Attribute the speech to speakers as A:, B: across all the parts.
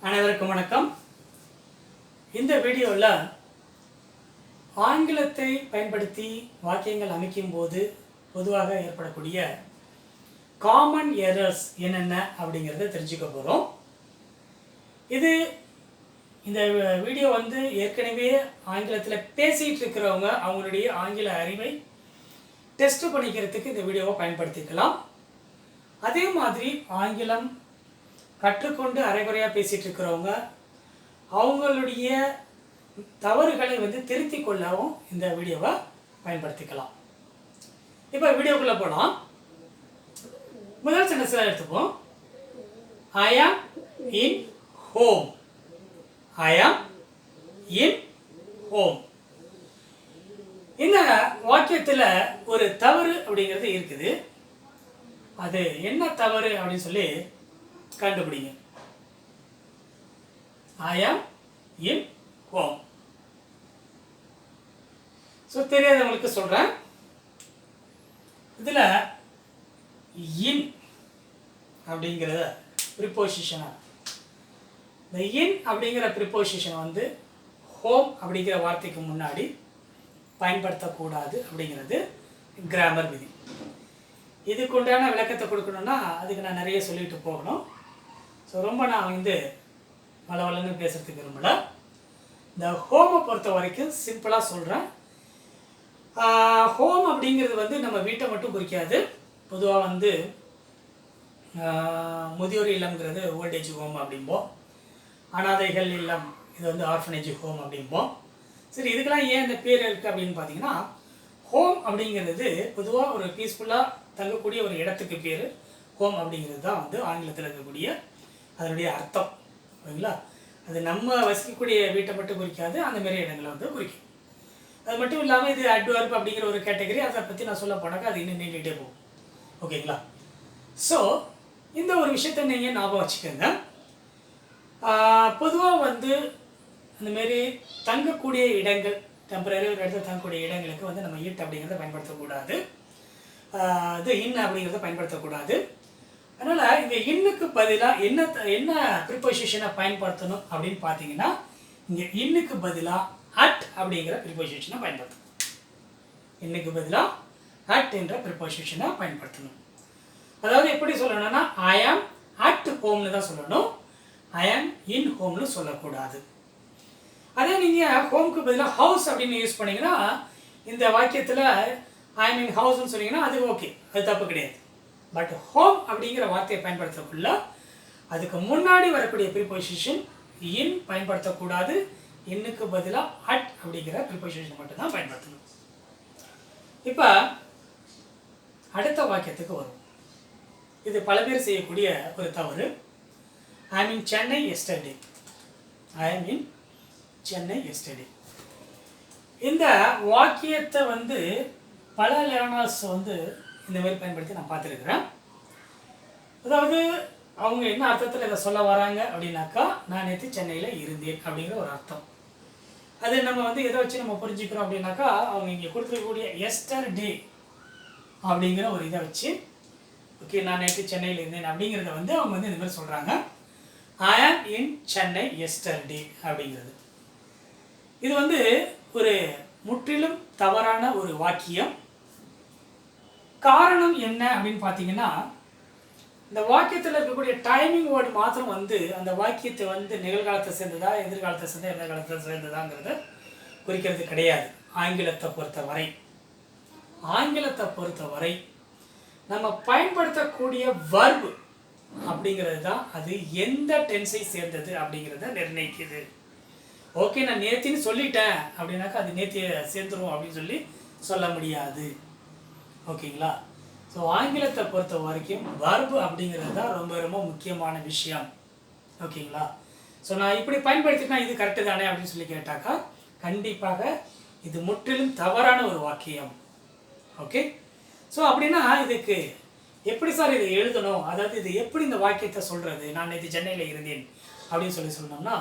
A: அனைவருக்கும் வணக்கம். இந்த வீடியோவில் ஆங்கிலத்தை பயன்படுத்தி வாக்கியங்கள் அமைக்கும் போது பொதுவாக ஏற்படக்கூடிய காமன் எரர்ஸ் என்னென்ன அப்படிங்கிறத தெரிஞ்சுக்க போகிறோம். இந்த வீடியோ ஏற்கனவே ஆங்கிலத்தில் பேசிகிட்டு இருக்கிறவங்க அவங்களுடைய ஆங்கில அறிவை டெஸ்ட் பண்ணிக்கிறதுக்கு இந்த வீடியோவை பயன்படுத்திக்கலாம். அதே மாதிரி ஆங்கிலம் கற்றுக்கொண்டு அரைகுறையாக பேசிகிட்டு இருக்கிறவங்க அவங்களுடைய தவறுகளை திருத்திக் கொள்ளவும் இந்த வீடியோவை பயன்படுத்திக்கலாம். இப்போ வீடியோக்குள்ளே போகலாம். முதல் சென்டென்ஸில் எடுத்துப்போம். ஐ am in home. I am in home. இந்த வாக்கியத்தில் ஒரு தவறு அப்படிங்கிறது இருக்குது. அது என்ன தவறு அப்படின்னு சொல்லி கண்டுபிடிங்க. I am in home. So தெரியாதவங்களுக்கு சொல்கிறேன். இதில் இன் அப்படிங்கிறத ப்ரிப்போசிஷனாக இந்த இன் அப்படிங்கிற ப்ரிப்போசிஷனை ஹோம் அப்படிங்கிற வார்த்தைக்கு முன்னாடி பயன்படுத்தக்கூடாது அப்படிங்கிறது கிராமர் விதி. இதுக்கு உண்டான விளக்கத்தை கொடுக்கணுன்னா அதுக்கு நான் நிறைய சொல்லிட்டு போகணும். ஸோ ரொம்ப நான் வளவலன்னு பேசுகிறதுக்கு விரும்பல. இந்த ஹோமை பொறுத்த வரைக்கும் சிம்பிளாக சொல்கிறேன். ஹோம் அப்படிங்கிறது நம்ம வீட்டை மட்டும் குறிக்காது. பொதுவாக முதியோர் இல்லம்ங்கிறது ஓல்டேஜ் ஹோம் அப்படிம்போம். அனாதைகள் இல்லம் இது ஆர்ஃபனேஜ் ஹோம் அப்படிம்போம். சரி, இதுக்கெல்லாம் ஏன் இந்த பேர் இருக்குது அப்படின்னு பார்த்தீங்கன்னா, ஹோம் அப்படிங்கிறது பொதுவாக ஒரு பீஸ்ஃபுல்லாக தங்கக்கூடிய ஒரு இடத்துக்கு பேர் ஹோம் அப்படிங்கிறது தான் ஆங்கிலத்தில் இருக்கக்கூடிய அதனுடைய அர்த்தம். ஓகேங்களா? அது நம்ம வசிக்கக்கூடிய வீட்டை மட்டும் குறிக்காது, அந்தமாரி இடங்களை குறிக்கும். அது மட்டும் இல்லாமல் இது அட்வர்ப் அப்படிங்கிற ஒரு கேட்டகரி. அதை பற்றி நான் சொல்ல போனாக்கா அது இன்னும் நீண்டிகிட்டே போகும். ஓகேங்களா? ஸோ இந்த ஒரு விஷயத்தை நீங்கள் ஞாபகம் வச்சுக்கோங்க. பொதுவாக அந்தமாரி தங்கக்கூடிய இடங்கள், டெம்பரரி ஒரு இடத்துல தங்கக்கூடிய இடங்களுக்கு நம்ம ஈட் அப்படிங்கிறத பயன்படுத்தக்கூடாது. இது இன் அப்படிங்கிறத பயன்படுத்தக்கூடாது. அதனால் இந்த இன்னுக்கு பதிலாக என்ன ப்ரிப்போசிஷனை பயன்படுத்தணும் அப்படின்னு பார்த்தீங்கன்னா, இங்கே இன்னுக்கு பதிலாக அட் அப்படிங்கிற ப்ரிப்போசிஷனை பயன்படுத்தணும். இன்னுக்கு பதிலாக அட் என்ற ப்ரிப்போசிஷனை பயன்படுத்தணும். அதாவது எப்படி சொல்லணும்னா, ஐ ஆம் அட் ஹோம்னு தான் சொல்லணும். ஐ ஆம் இன் ஹோம்னு சொல்லக்கூடாது. அதே நீங்கள் ஹோம்க்கு பதிலாக ஹவுஸ் அப்படின்னு யூஸ் பண்ணிங்கன்னா, இந்த வாக்கியத்தில் ஐ ஆம் இன் ஹவுஸ்ன்னு சொன்னீங்கன்னா அது ஓகே, அது தப்பு கிடையாது. பட் ஹோம் அப்படிங்கிற வார்த்தையை பயன்படுத்தக்குள்ள அதுக்கு முன்னாடி வரக்கூடிய ப்ரிப்போசிஷன் இன் பயன்படுத்தக்கூடாது. இன்னுக்கு பதிலாக அட் அப்படிங்கிற ப்ரிப்போசிஷன் மட்டும்தான் பயன்படுத்தணும். இப்போ அடுத்த வாக்கியத்துக்கு வரும். இது பல பேர் செய்யக்கூடிய ஒரு தவறு. ஐ am in Chennai yesterday. I am in Chennai yesterday. இந்த வாக்கியத்தை பல லேர்னர்ஸ் இந்த மாதிரி பயன்படுத்தி நான் பார்த்துருக்குறேன். அதாவது அவங்க என்ன அர்த்தத்தில் இதை சொல்ல வராங்க அப்படின்னாக்கா, நான் நேற்று சென்னையில் இருந்தேன் அப்படிங்கிற ஒரு அர்த்தம். அது நம்ம எதை வச்சு நம்ம புரிஞ்சுக்கிறோம் அப்படின்னாக்கா, அவங்க இங்கே கொடுத்துருக்கக்கூடிய எஸ்டர்டே அப்படிங்கிற ஒரு இதை வச்சு, ஓகே நான் நேற்று சென்னையில் இருந்தேன் அப்படிங்கிறத அவங்க இந்த மாதிரி சொல்கிறாங்க. ஐ ஆம் இன் சென்னை எஸ்டர்டே அப்படிங்கிறது. இது ஒரு முற்றிலும் தவறான ஒரு வாக்கியம். காரணம் என்ன அப்படின்னு பார்த்தீங்கன்னா, இந்த வாக்கியத்தில் இருக்கக்கூடிய டைமிங் வேர்டு மாத்திரம் அந்த வாக்கியத்தை நிகழ்காலத்தை சேர்ந்ததா, எதிர்காலத்தை சேர்ந்தா, எதிர்காலத்தை சேர்ந்ததாங்கிறத குறிக்கிறது கிடையாது. ஆங்கிலத்தை பொறுத்தவரை நம்ம பயன்படுத்தக்கூடிய வர்பு அப்படிங்கிறது தான் அது எந்த டென்ஸை சேர்ந்தது அப்படிங்கிறத நிர்ணயிக்குது. ஓகே, நான் நேத்தின்னு சொல்லிட்டேன் அப்படின்னாக்கா அது நேத்திய சேர்ந்துரும் அப்படின்னு சொல்லி சொல்ல முடியாது. ஓகேங்களா? ஸோ ஆங்கிலத்தை பொறுத்த வரைக்கும் வர்பு அப்படிங்கிறது தான் ரொம்ப ரொம்ப முக்கியமான விஷயம். ஓகேங்களா? ஸோ நான் இப்படி பயன்படுத்தினா இது கரெக்டு தானே அப்படின்னு சொல்லி கேட்டாக்கா, கண்டிப்பாக இது முற்றிலும் தவறான ஒரு வாக்கியம். ஓகே? ஸோ அப்படின்னா இதுக்கு எப்படி சார் இதை எழுதணும், அதாவது இது எப்படி இந்த வாக்கியத்தை சொல்கிறது, நான் நேற்று சென்னையில் இருந்தேன் அப்படின்னு சொன்னோம்னா,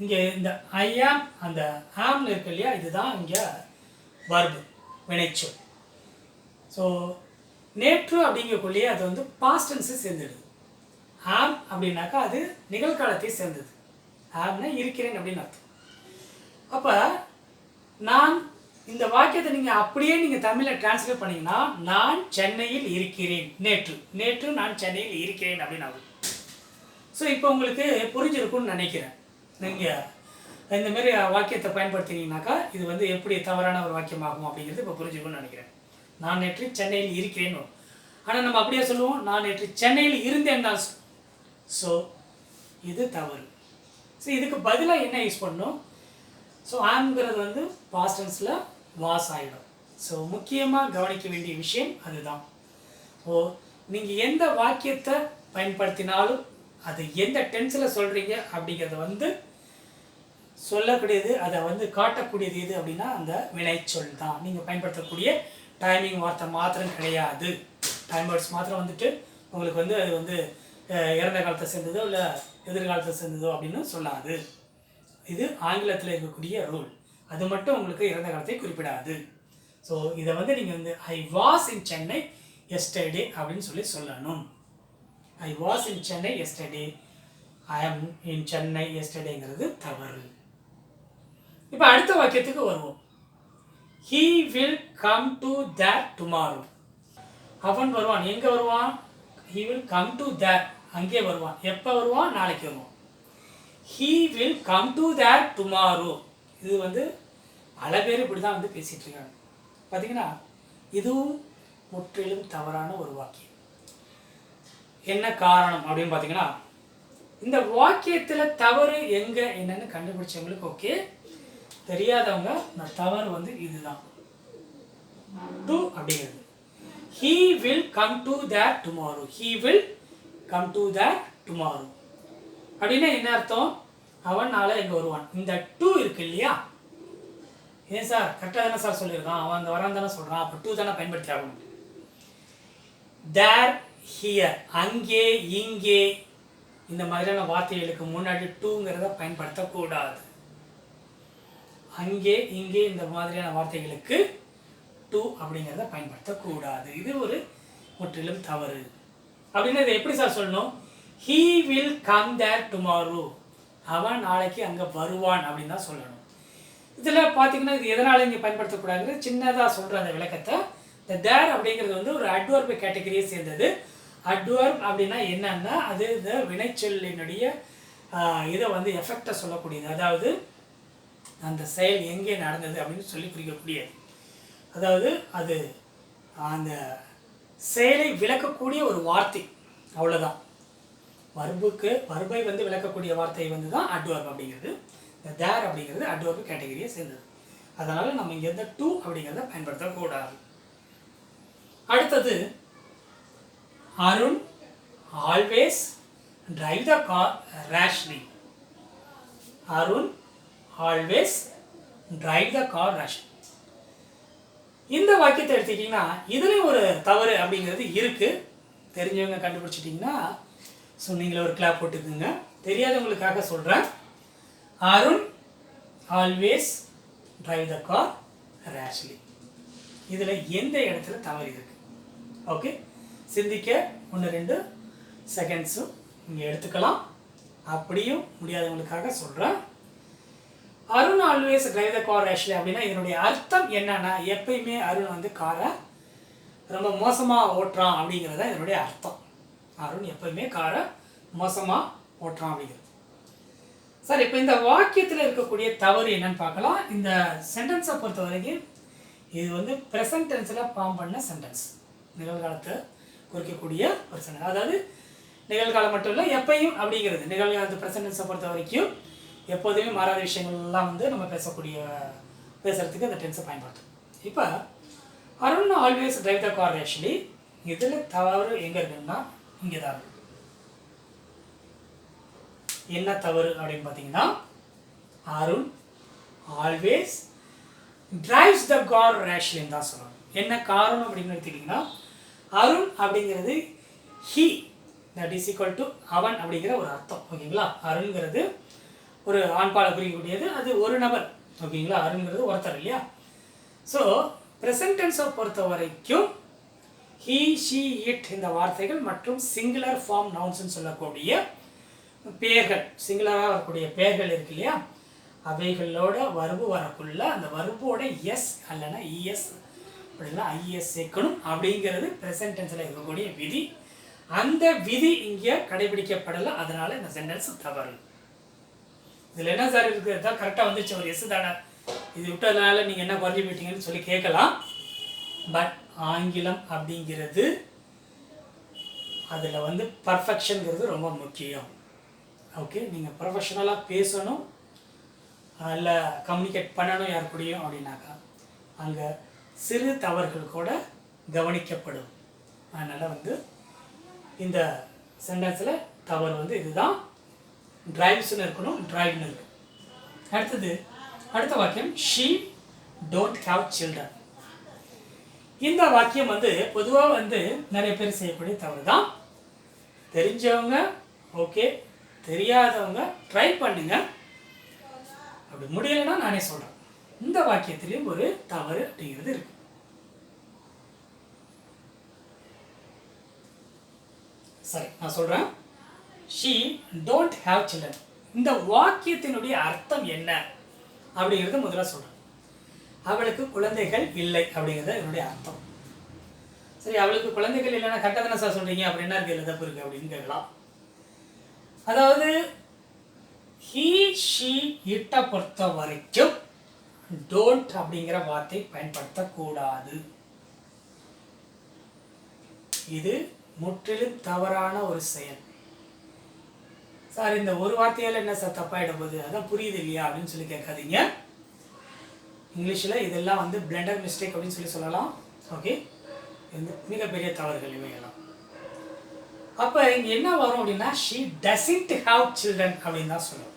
A: இங்கே இந்த ஐ ஆம் அந்த ஆம்னு இருக்கு இல்லையா, இதுதான் இங்கே வர்பு, வினைச்சொல். ஸோ நேற்று அப்படிங்கக்குள்ளேயே அது பாஸ்ட் டென்ஸை சேர்ந்துடுது. ஆம் அப்படின்னாக்கா அது நிகழ்காலத்தை சேர்ந்தது. ஆம்னா இருக்கிறேன் அப்படின்னு அர்த்தம். அப்போ நான் இந்த வாக்கியத்தை நீங்கள் அப்படியே நீங்கள் தமிழில் டிரான்ஸ்லேட் பண்ணிங்கன்னா, நான் சென்னையில் இருக்கிறேன், நேற்று நான் சென்னையில் இருக்கிறேன் அப்படின்னு ஆகும். ஸோ இப்போ உங்களுக்கு புரிஞ்சிருக்கும்னு நினைக்கிறேன். நீங்கள் இந்தமாரி வாக்கியத்தை பயன்படுத்தினீங்கன்னாக்கா இது வந்து எப்படி தவறான ஒரு வாக்கியமாகும் அப்படிங்கிறது இப்போ புரிஞ்சிருக்கும்னு நினைக்கிறேன். நான் நேற்று சென்னையில் இருக்கிறேன்னு. ஆனால் நம்ம அப்படியே சொல்லுவோம், நான் நேற்று சென்னையில் இருந்தேன் தான். ஸோ இது தவறு. ஸோ இதுக்கு பதிலாக என்ன யூஸ் பண்ணணும்? ஸோ ஆம்ங்கிறது வந்து பாஸ்ட் டென்ஸில் வாஸ் ஆகிடும். ஸோ முக்கியமாக கவனிக்க வேண்டிய விஷயம் அதுதான். நீங்கள் எந்த வாக்கியத்தை பயன்படுத்தினாலும் அது எந்த டென்ஸில் சொல்கிறீங்க அப்படிங்கிறத வந்து சொல்லக்கூடியது, அதை வந்து காட்டக்கூடியது எது அப்படின்னா அந்த வினைச்சொல் தான். நீங்கள் பயன்படுத்தக்கூடிய டைமிங் வார்த்தை மாத்திரம் கிடையாது. டைம் வேர்ட்ஸ் மாத்திரம் வந்துட்டு உங்களுக்கு வந்து அது வந்து இறந்த காலத்தை சேர்ந்ததோ இல்லை எதிர்காலத்தை சேர்ந்ததோ அப்படின்னு சொல்லாது. இது ஆங்கிலத்தில் இருக்கக்கூடிய ரூல். அது மட்டும் உங்களுக்கு இறந்த காலத்தை குறிப்பிடாது. ஸோ இதை வந்து நீங்கள் வந்து I was in Chennai yesterday அப்படின்னு சொல்லணும். I was in Chennai yesterday, I am in Chennai எஸ்டர்டேங்கிறது தவறு. இப்போ அடுத்த வாக்கியத்துக்கு வருவோம். He will come to that tomorrow. அவன் வருவான். எங்கே வருவான்? He will come to that. அங்கே வருவான். எப்போ வருவான்? நாளைக்கு வருவான். He will come to that tomorrow. இது வந்து பல பேர் இப்படி தான் வந்து பேசிகிட்டு இருக்காங்க. பார்த்தீங்கன்னா இதுவும் முற்றிலும் தவறான ஒரு வாக்கியம். என்ன காரணம் அப்படின்னு பார்த்தீங்கன்னா, இந்த வாக்கியத்தில் தவறு எங்கே என்னன்னு கண்டுபிடிச்சவங்களுக்கு ஓகே, தெரியாதவங்க நான் தவறு வந்து இதுதான். டு அப்படிங்கிறது he will come to that tomorrow. He will come to that tomorrow அப்படின்னா என்ன அர்த்தம்? அவன் நாளை எங்கே வருவான். இந்த டூ இருக்கு இல்லையா? ஏன் சார் கரெக்டாக தானே சார் சொல்லியிருக்கான், அவன் அங்கே வரான் தானே சொல்கிறான், அப்போ டூ தானே பயன்படுத்தி ஆகணும். தேர், ஹியர், அங்கே, இங்கே இந்த மாதிரியான வார்த்தைகளுக்கு முன்னாடி டூங்கிறத பயன்படுத்தக்கூடாது. அங்கே, இங்கே இந்த மாதிரியான வார்த்தைகளுக்கு டூ அப்படிங்கிறத பயன்படுத்தக்கூடாது. இது ஒரு முற்றிலும் தவறு. அப்படின்னு இதை எப்படி சார் சொல்லணும்? He will come there tomorrow. அவன் நாளைக்கு அங்கே வருவான் அப்படின்னு தான் சொல்லணும். இதில் பார்த்தீங்கன்னா இது எதனால் இங்கே பயன்படுத்தக்கூடாது சின்னதாக சொல்கிற அந்த விளக்கத்தை. இந்த தேர் அப்படிங்கிறது வந்து ஒரு அட்வர்ப் கேட்டகரியை சேர்ந்தது. அட்வர்ப் அப்படின்னா என்னன்னா அது இந்த வினைச்சொல்லினுடைய இதை வந்து எஃபெக்டை சொல்லக்கூடியது. அதாவது அந்த செயல் எங்கே நடந்தது அப்படின்னு சொல்லி குறிக்கக்கூடியது. அதாவது அது அந்த செயலை விளக்கக்கூடிய ஒரு வார்த்தை, அவ்வளோதான். வர்பை வந்து விளக்கக்கூடிய வார்த்தை வந்து தான் அட்வர்ப் அப்படிங்கிறது. இந்த தேர் அப்படிங்கிறது அட்வர்ப் கேட்டகரியை சேர்ந்தது. அதனால் நம்ம இங்கே இந்த டூ அப்படிங்கிறத பயன்படுத்தக்கூடாது. அடுத்தது, Arun always drive the car rashly. Arun always drive the car rashly. இந்த வாக்கியத்தை எடுத்துக்கிட்டிங்கன்னா இதுலேயும் ஒரு தவறு அப்படிங்கிறது இருக்குது. தெரிஞ்சவங்க கண்டுபிடிச்சிட்டிங்கன்னா ஸோ நீங்களே ஒரு கிளாப் போட்டுக்குங்க. தெரியாதவங்களுக்காக சொல்கிறேன். Arun always drive the car rashly. இதில் எந்த இடத்துல தவறு இருக்குது? ஓகே, சிந்திக்க 1-2 செகண்ட்ஸும் நீங்கள் எடுத்துக்கலாம். அப்படியும் முடியாதவங்களுக்காக சொல்கிறேன். Arun always drive the car rashly அப்படின்னா இதனுடைய அர்த்தம் என்னன்னா, எப்பயுமே அருண் வந்து காரை ரொம்ப மோசமாக ஓட்டுறான் அப்படிங்கிறது தான் இதனுடைய அர்த்தம். அருண் எப்பயுமே காரை மோசமாக ஓட்டுறான் அப்படிங்கிறது. சார் இப்போ இந்த வாக்கியத்தில் இருக்கக்கூடிய தவறு என்னன்னு பார்க்கலாம். இந்த சென்டென்ஸை பொறுத்த வரைக்கும் இது வந்து ப்ரெசன்ட் டென்ஸில் ஃபார்ம் பண்ண சென்டென்ஸ், நிகழ்காலத்தை குறிக்கக்கூடிய ஒரு சென்டென்ஸ். அதாவது நிகழ்காலம் மட்டும் இல்லை, எப்பையும் அப்படிங்கிறது நிகழ்காலத்து ப்ரெசன்ட் டென்ஸை பொறுத்த வரைக்கும் எப்போதுமே மாறாத விஷயங்கள்லாம் வந்து நம்ம பேசுகிறதுக்கு அந்த டென்ஸை பயன்படுத்தும். இப்போ Arun always drive the car rashly, இதில் தவறு எங்கே இருக்குன்னா இங்கே தான் இருக்கு. என்ன தவறு அப்படின்னு பார்த்தீங்கன்னா, Arun always drives the car ரேஷ்லின்னு தான் சொல்லணும். என்ன காரணம் அப்படின்னு எடுத்துக்கிட்டிங்கன்னா, அருண் அப்படிங்கிறது he, that is equal to அவன் அப்படிங்கிற ஒரு அர்த்தம். ஓகேங்களா? அருண்ங்கிறது ஒரு ஆண்பாலை குறிக்கக்கூடியது, அது ஒரு நபர். ஓகேங்களா? அருண்ங்கிறது ஒருத்தர் இல்லையா? ஸோ ப்ரெசன்ட் டென்ஸை பொறுத்த வரைக்கும் ஹீ ஷீ இட் இந்த வார்த்தைகள் மற்றும் சிங்குலர் ஃபார்ம் நவுன்ஸ்னு சொல்லக்கூடிய பெயர்கள், சிங்குலராக வரக்கூடிய பெயர்கள் இருக்கு இல்லையா, அவைகளோட வர்பு வரக்குள்ள அந்த வர்போட எஸ் அல்லனா இஎஸ் அப்படின்னா ஐஎஸ் சேர்க்கணும் அப்படிங்கிறது ப்ரெசன்ட் டென்ஸில் இருக்கக்கூடிய விதி. அந்த விதி இங்கே கடைபிடிக்கப்படலை, அதனால இந்த சென்டென்ஸ் தவறு. இதில் என்ன சார் இருக்குது, தான் கரெக்டாக வந்துச்சு, ஒரு எஸ் தானே, இது விட்டதுனால நீங்கள் என்ன குறைஞ்சி போயிட்டீங்கன்னு சொல்லி கேட்கலாம். பட் ஆங்கிலம் அப்படிங்கிறது அதில் வந்து பர்ஃபெக்ஷனுங்கிறது ரொம்ப முக்கியம். ஓகே, நீங்கள் ப்ரொஃபஷனலாக பேசணும், இல்லை கம்யூனிகேட் பண்ணணும் யார் கூடயும் அப்படின்னாக்கா அங்கே சிறு தவறுகள் கூட கவனிக்கப்படும். அதனால் வந்து இந்த சென்டென்ஸில் தவறு வந்து இதுதான், டிரைவ்ஸ்னு இருக்கணும், டிரைவ்னு இருக்கு. அடுத்த வாக்கியம் ஷீ டோன்ட் ஹாவ் சில்ட்ரன். இந்த வாக்கியம் வந்து பொதுவாக வந்து நிறைய பேர் செய்யக்கூடிய தவறு தான். தெரிஞ்சவங்க ஓகே, தெரியாதவங்க ட்ரை பண்ணுங்க, அப்படி முடியலைன்னா நானே சொல்கிறேன். இந்த வாக்கியத்திலையும் ஒரு தவறு அப்படிங்கிறது இருக்கு. சரி, நான் சொல்கிறேன். ஷீ டோன்ட் ஹாவ் சில்ட்ரன், இந்த வாக்கியத்தினுடைய அர்த்தம் என்ன அப்படிங்கிறது முதல்ல சொல்கிறேன். அவளுக்கு குழந்தைகள் இல்லை அப்படிங்கிறது என்னுடைய அர்த்தம். சரி, அவளுக்கு குழந்தைகள் இல்லைன்னா கரெக்டாக தானே சார் சொல்கிறீங்க, அப்படி என்ன இருக்கு, தப்பு இருக்குது அப்படின்னு கேட்கலாம். அதாவது ஹீ ஷீ இட்டை பொறுத்த வரைக்கும் டோன்ட் அப்படிங்கிற வார்த்தை பயன்படுத்தக்கூடாது. இது முற்றிலும் தவறான ஒரு செயல். சார் இந்த ஒரு வார்த்தையால் என்ன சார் தப்பாயிடும் போது, அதான் புரியுது இல்லையா அப்படின்னு சொல்லி கேட்காதீங்க. இங்கிலீஷில் இதெல்லாம் வந்து பிளண்டர் மிஸ்டேக் அப்படின்னு சொல்லலாம். ஓகே, இது மிகப்பெரிய தவறுகள் இவையெல்லாம். அப்போ இங்கே என்ன வரும் அப்படின்னா ஷீ டசன்ட் ஹாவ் சில்ட்ரன் அப்படின்னு தான் சொல்லணும்.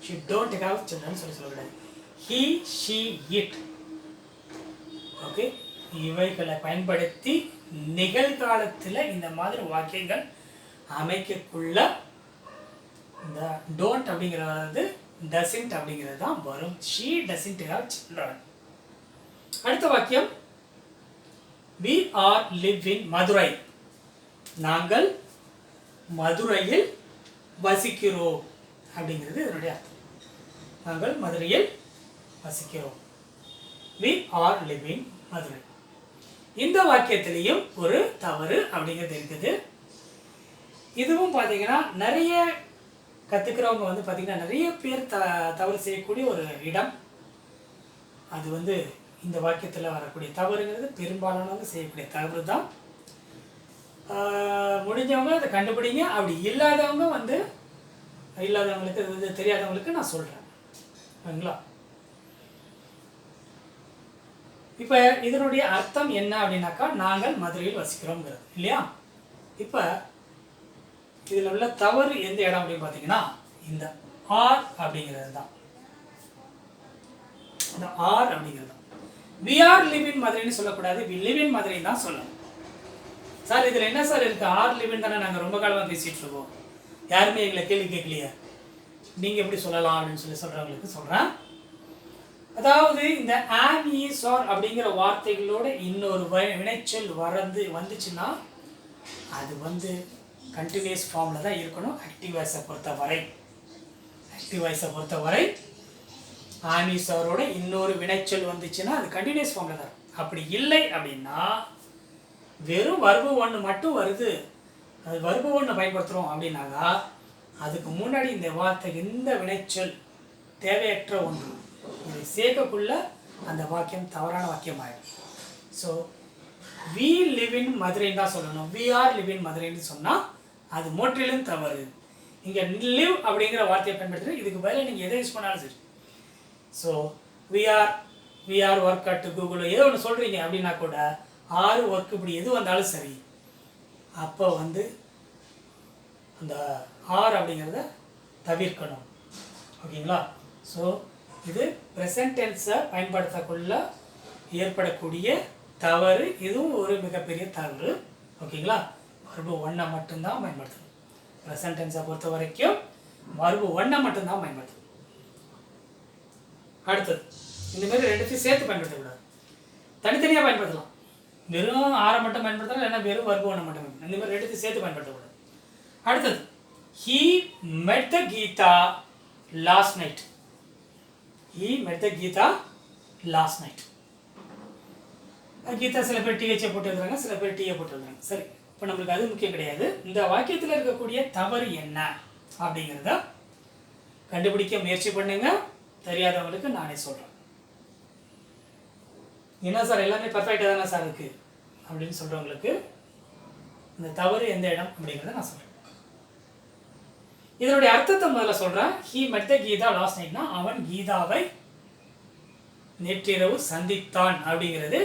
A: ஷீ டோன்ட் ஹாவ் சில்ட்ரன் சொல்லக்கூடாது. He she it. ஓகே, இவைகளை பயன்படுத்தி நிகழ்காலத்தில் இந்த மாதிரி வாக்கியங்கள் அமைக்கக்குள்ள இந்த டோன்ட் அப்படிங்கிறது டசன்ட் அப்படிங்கிறது தான் வரும். She doesn't have children. அடுத்த வாக்கியம் we are live in Madurai. நாங்கள் மதுரையில் வசிக்கிறோம் அப்படிங்கிறது இதனுடைய அர்த்தம். நாங்கள் மதுரையில் வசிக்கிறோம். we are living Madurai. இந்த வாக்கியத்திலையும் ஒரு தவறு அப்படிங்கிறது இருக்குது. இதுவும் பார்த்தீங்கன்னா நிறைய கற்றுக்கிறவங்க வந்து பார்த்தீங்கன்னா நிறைய பேர் தவறு செய்யக்கூடிய ஒரு இடம். அது வந்து இந்த வாக்கியத்தில் வரக்கூடிய தவறுங்கிறது பெரும்பாலானவங்க செய்யக்கூடிய தவறு தான். முடிஞ்சவங்க அதை கண்டுபிடிங்க, அப்படி இல்லாதவங்க வந்து இல்லாதவங்களுக்கு இது தெரியாதவங்களுக்கு நான் சொல்கிறேன், சரிங்களா? இப்போ இதனுடைய அர்த்தம் என்ன அப்படின்னாக்கா நாங்கள் மதுரையில் வசிக்கிறோங்கிறது இல்லையா. இப்போ இதில் உள்ள தவறு எந்த இடம் அப்படின்னு பார்த்தீங்கன்னா இந்த ஆர் அப்படிங்கிறது தான். இந்த ஆர் அப்படிங்கிறது தான். we are live in மதுரைன்னு சொல்லக்கூடாது, we live in மதுரை தான் சொல்லணும். சார் இதில் என்ன சார் இருக்குது, ஆர் லிவ் இன் தானே நாங்கள் ரொம்ப காலமாக பேசிகிட்டு இருக்கோம், யாருமே எங்களை கேள்வி கேட்கலையே, நீங்கள் எப்படி சொல்லலாம் அப்படின்னு சொல்கிறவங்களுக்கு சொல்கிறேன். அதாவது இந்த ஆம் ஈஸ் ஆர் அப்படிங்கிற வார்த்தைகளோட இன்னொரு வினைச்சொல் வந்துச்சுன்னா அது வந்து கண்டினியூஸ் ஃபார்மில் தான் இருக்கணும். ஆக்டிவ் வாய்ஸை பொறுத்தவரை ஆம் ஈஸ் ஆரோட இன்னொரு வினைச்சொல் வந்துச்சுன்னா அது கண்டினியூஸ் ஃபார்மில் தான். அப்படி இல்லை அப்படின்னா வெறும் வர்பு ஒன்று மட்டும் வருது, அது வர்பு ஒன்று பயன்படுத்துகிறோம் அப்படின்னாக்கா அதுக்கு முன்னாடி இந்த வார்த்தை இந்த வினைச்சொல் தேவையற்ற ஒன்று இதை சேர்க்கக்குள்ள அந்த வாக்கியம் தவறான வாக்கியம் ஆகிடும். ஸோ வி லிவ் இன் மதுரைன்னு தான் சொல்லணும். வி ஆர் லிவ் இன் மதுரைன்னு சொன்னால் அது முற்றிலும் தவறு. இங்கே லிவ் அப்படிங்கிற வார்த்தையை பயன்படுத்துகிறது, இதுக்கு பதிலாக நீங்கள் எதை யூஸ் பண்ணாலும் சரி. So we are work at Google ஏதோ ஒன்று சொல்கிறீங்க அப்படின்னா கூட ஆறு ஒர்க் இப்படி எது வந்தாலும் சரி, அப்போ வந்து அந்த ஆர் அப்படிங்கிறத தவிர்க்கணும். ஓகேங்களா? ஸோ இது ப்ரெசன்ட் டென்ஸை பயன்படுத்தக்குள்ள ஏற்படக்கூடிய தவறு, இதுவும் ஒரு மிகப்பெரிய தவறு. ஓகேங்களா? வர்பு ஒன்றை மட்டும்தான் பயன்படுத்தணும். ப்ரெசன்ட் டென்ஸை பொறுத்த வரைக்கும் வர்பு ஒன்றை மட்டும்தான் பயன்படுத்தணும். அடுத்தது இந்தமாரி ரெண்டுத்தையும் சேர்த்து பயன்படுத்தக்கூடாது, தனித்தனியாக பயன்படுத்தலாம். வெறும் ஆரை மட்டும் பயன்படுத்தலாம், இல்லைன்னா வெறும் வர்பு ஒன்று மட்டும் இந்த மாதிரி ரெண்டுத்தையும் சேர்த்து பயன்படுத்தக்கூடாது. அடுத்தது he met the Geeta last night. he met the Geeta last night. Geetha சில பேர் டிஹெச்சை போட்டு எழுதுறாங்க, சில பேர் டிஏ போட்டு எழுதுறாங்க. சரி, இப்போ நம்மளுக்கு அது முக்கியம் கிடையாது. இந்த வாக்கியத்தில் இருக்கக்கூடிய தவறு என்ன அப்படிங்கிறத கண்டுபிடிக்க முயற்சி பண்ணுங்க. தெரியாதவங்களுக்கு நானே சொல்கிறேன். என்ன சார் எல்லாமே பர்ஃபெக்டாக தானே சார் இருக்குது அப்படின்னு சொல்கிறவங்களுக்கு இந்த தவறு எந்த இடம் அப்படிங்கிறத நான் சொல்கிறேன். இதனுடைய அர்த்தத்தை முதல்ல சொல்கிறேன். ஹீ மெட் த கீதா லாஸ்ட் நைட்னா அவன் கீதாவை நேற்றிரவு சந்தித்தான் அப்படிங்கிறது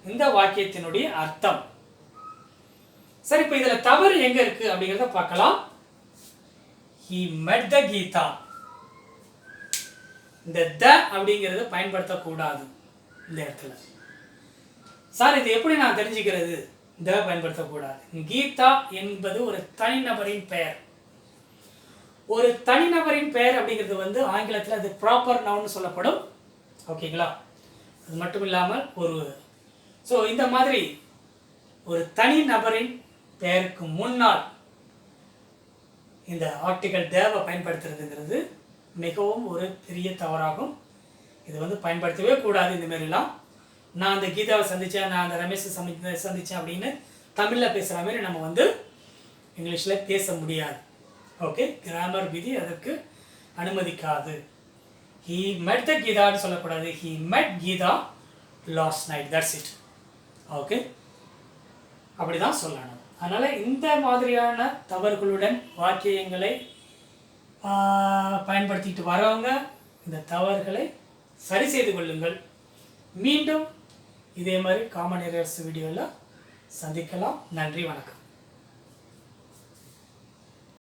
A: இந்த வாக்கியத்தினுடைய அர்த்தம். சரி, இப்போ இதில் தவறு எங்க இருக்கு அப்படிங்கிறத பார்க்கலாம். he met the Geeta. இந்த த அப்படிங்கிறத பயன்படுத்தக்கூடாது இந்த இடத்துல. சார் இது எப்படி நான் தெரிஞ்சுக்கிறது? த பயன்படுத்தக்கூடாது. கீதா என்பது ஒரு தனிநபரின் பெயர். ஒரு தனிநபரின் பெயர் அப்படிங்கிறது ஆங்கிலத்தில் அது ப்ராப்பர் நவுன் சொல்லப்படும். ஓகேங்களா? அது மட்டும் இல்லாமல் இந்த மாதிரி ஒரு தனி நபரின் பெயருக்கு முன்னால் இந்த ஆர்டிகல் தேவை பயன்படுத்துறதுங்கிறது மிகவும் ஒரு பெரிய தவறாகும். இது பயன்படுத்தவே கூடாது. இந்த மாதிரிலாம் நான் அந்த கீதாவை சந்தித்தேன், நான் அந்த ரமேஷை சந்தித்தேன் அப்படின்னு தமிழில் பேசுகிற மாதிரி நம்ம இங்கிலீஷில் பேச முடியாது. ஓகே, கிராமர் விதி அதற்கு அனுமதிக்காது. he met the கீதான்னு சொல்லக்கூடாது. he met Geetha last night. that's it. Okay, அப்படிதான் சொல்லணும். அதனால் இந்த மாதிரியான தவறுகளுடன் வாக்கியங்களை பயன்படுத்திட்டு வரவங்க இந்த தவறுகளை சரி செய்து கொள்ளுங்கள். மீண்டும் இதே மாதிரி காமன் எரர்ஸ் வீடியோவில் சந்திக்கலாம். நன்றி, வணக்கம்.